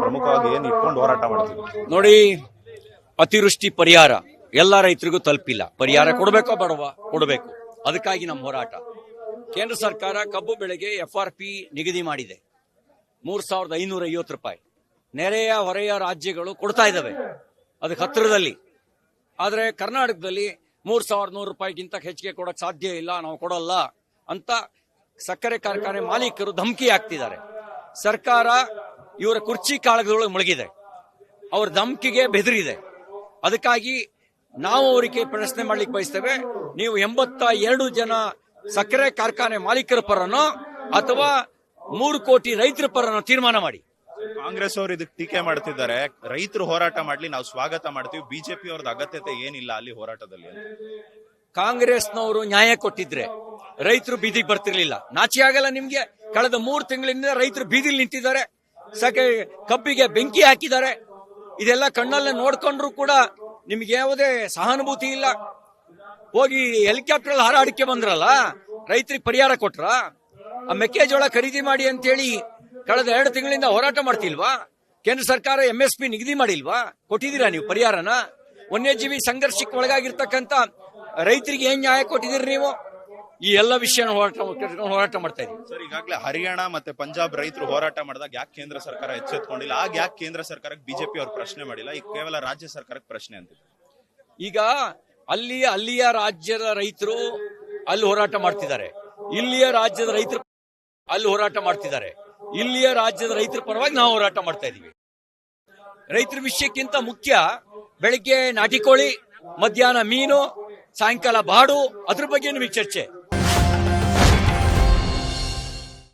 ಪ್ರಮುಖವಾಗಿ ಏನ್ ಇಟ್ಕೊಂಡು ಹೋರಾಟ ಮಾಡ್ತೀವಿ? ನೋಡಿ, ಅತಿವೃಷ್ಟಿ ಪರಿಹಾರ ಎಲ್ಲ ರೈತರಿಗೂ ತಲುಪಿಲ್ಲ. ಪರಿಹಾರ ಕೊಡಬೇಕೋ ಬೇಡವಾ? ಕೊಡಬೇಕು. ಅದಕ್ಕಾಗಿ ನಮ್ಮ ಹೋರಾಟ. ಕೇಂದ್ರ ಸರ್ಕಾರ ಕಬ್ಬು ಬೆಳೆಗೆ FRP ನಿಗದಿ ಮಾಡಿದೆ, 3,550 ರೂಪಾಯಿ. ನೆರೆಯ ಹೊರೆಯ ರಾಜ್ಯಗಳು ಕೊಡ್ತಾ ಇದ್ದಾವೆ ಅದಕ್ಕೆ ಹತ್ತಿರದಲ್ಲಿ. ಆದರೆ ಕರ್ನಾಟಕದಲ್ಲಿ 3,100 ರೂಪಾಯಿಗಿಂತ ಹೆಚ್ಚಿಗೆ ಕೊಡಕ್ ಸಾಧ್ಯ ಇಲ್ಲ, ನಾವು ಕೊಡಲ್ಲ ಅಂತ ಸಕ್ಕರೆ ಕಾರ್ಖಾನೆ ಮಾಲೀಕರು ಧಮಕಿ ಹಾಕ್ತಿದ್ದಾರೆ. ಸರ್ಕಾರ ಇವರ ಕುರ್ಚಿ ಕಾಳಗದೊಳಗೆ ಮುಳುಗಿದೆ, ಅವ್ರ ಧಮಕಿಗೆ ಬೆದರಿದೆ. ಅದಕ್ಕಾಗಿ ನಾವು ಅವರಿಗೆ ಪ್ರಶ್ನೆ ಮಾಡ್ಲಿಕ್ಕೆ ಬಯಸ್ತೇವೆ, ನೀವು 82 ಜನ ಸಕ್ಕರೆ ಕಾರ್ಖಾನೆ ಮಾಲೀಕರ ಪರನೋ ಅಥವಾ 3 ಕೋಟಿ ರೈತರ ಪರನೋ ತೀರ್ಮಾನ ಮಾಡಿ. ಕಾಂಗ್ರೆಸ್ ಅವರು ಇದಕ್ಕೆ ಟೀಕೆ ಮಾಡ್ತಿದ್ದಾರೆ. ರೈತರು ಹೋರಾಟ ಮಾಡ್ಲಿ, ನಾವು ಸ್ವಾಗತ ಮಾಡ್ತೀವಿ, ಬಿಜೆಪಿ ಅವ್ರದ್ದು ಅಗತ್ಯತೆ ಏನಿಲ್ಲ ಅಲ್ಲಿ ಹೋರಾಟದಲ್ಲಿ. ಕಾಂಗ್ರೆಸ್ನವರು ನ್ಯಾಯ ಕೊಟ್ಟಿದ್ರೆ ರೈತರು ಬೀದಿಗೆ ಬರ್ತಿರ್ಲಿಲ್ಲ. ನಾಚಿ ಆಗಲ್ಲ ನಿಮ್ಗೆ? ಕಳೆದ 3 ತಿಂಗಳಿಂದ ರೈತರು ಬೀದಿಲಿ ನಿಂತಿದ್ದಾರೆ, ಕಬ್ಬಿಗೆ ಬೆಂಕಿ ಹಾಕಿದ್ದಾರೆ. ಇದೆಲ್ಲ ಕಣ್ಣಲ್ಲೇ ನೋಡ್ಕೊಂಡ್ರು ಕೂಡ ನಿಮ್ಗೆ ಯಾವುದೇ ಸಹಾನುಭೂತಿ ಇಲ್ಲ. ಹೋಗಿ ಹೆಲಿಕಾಪ್ಟರ್ ಹಾರಾಡಿಕೆ ಬಂದ್ರಲ್ಲ, ರೈತರಿಗೆ ಪರಿಹಾರ ಕೊಟ್ರ? ಆ ಮೆಕ್ಕೆಜೋಳ ಖರೀದಿ ಮಾಡಿ ಅಂತೇಳಿ ಕಳೆದ 2 ತಿಂಗಳಿಂದ ಹೋರಾಟ ಮಾಡ್ತಿಲ್ವಾ? ಕೇಂದ್ರ ಸರ್ಕಾರ MSP ನಿಗದಿ ಮಾಡಿಲ್ವಾ? ಕೊಟ್ಟಿದ್ದೀರಾ ನೀವು ಪರಿಹಾರನ? ವನ್ಯಜೀವಿ ಸಂಘರ್ಷಕ್ಕೆ ಒಳಗಾಗಿರ್ತಕ್ಕಂಥ ರೈತರಿಗೆ ಏನ್ ನ್ಯಾಯ ಕೊಟ್ಟಿದ್ದೀರಿ ನೀವು? ಈ ಎಲ್ಲ ವಿಷಯ ಹೋರಾಟ ಮಾಡ್ತಾ ಇದೀವಿ ಸರ್. ಈಗಾಗಲೇ ಹರಿಯಾಣ ಮತ್ತೆ ಪಂಜಾಬ್ ರೈತರು ಹೋರಾಟ ಮಾಡಿದಾಗ ಯಾಕೆ ಕೇಂದ್ರ ಸರ್ಕಾರ ಎಚ್ಚೆತ್ಕೊಂಡಿಲ್ಲ? ಆಗ ಯಾಕೆ ಕೇಂದ್ರ ಸರ್ಕಾರಕ್ಕೆ ಬಿಜೆಪಿ ಅವ್ರು ಪ್ರಶ್ನೆ ಮಾಡಿಲ್ಲ? ಈಗ ಕೇವಲ ರಾಜ್ಯ ಸರ್ಕಾರಕ್ಕೆ ಪ್ರಶ್ನೆ ಅಂತ. ಈಗ ಅಲ್ಲಿಯ ರಾಜ್ಯದ ರೈತರು ಅಲ್ಲಿ ಹೋರಾಟ ಮಾಡ್ತಿದ್ದಾರೆ, ಇಲ್ಲಿಯ ರಾಜ್ಯದ ರೈತರು ಅಲ್ಲಿ ಹೋರಾಟ ಮಾಡ್ತಿದ್ದಾರೆ. ಇಲ್ಲಿಯ ರಾಜ್ಯದ ರೈತರ ಪರವಾಗಿ ನಾವು ಹೋರಾಟ ಮಾಡ್ತಾ ಇದೀವಿ. ರೈತರ ವಿಷಯಕ್ಕಿಂತ ಮುಖ್ಯ ಬೆಳಿಗ್ಗೆ ನಾಟಿ ಕೋಳಿ, ಮಧ್ಯಾಹ್ನ ಮೀನು, ಸಾಯಂಕಾಲ ಬಾಡು, ಅದ್ರ ಬಗ್ಗೆ ನಿಮಗೆ ಚರ್ಚೆ.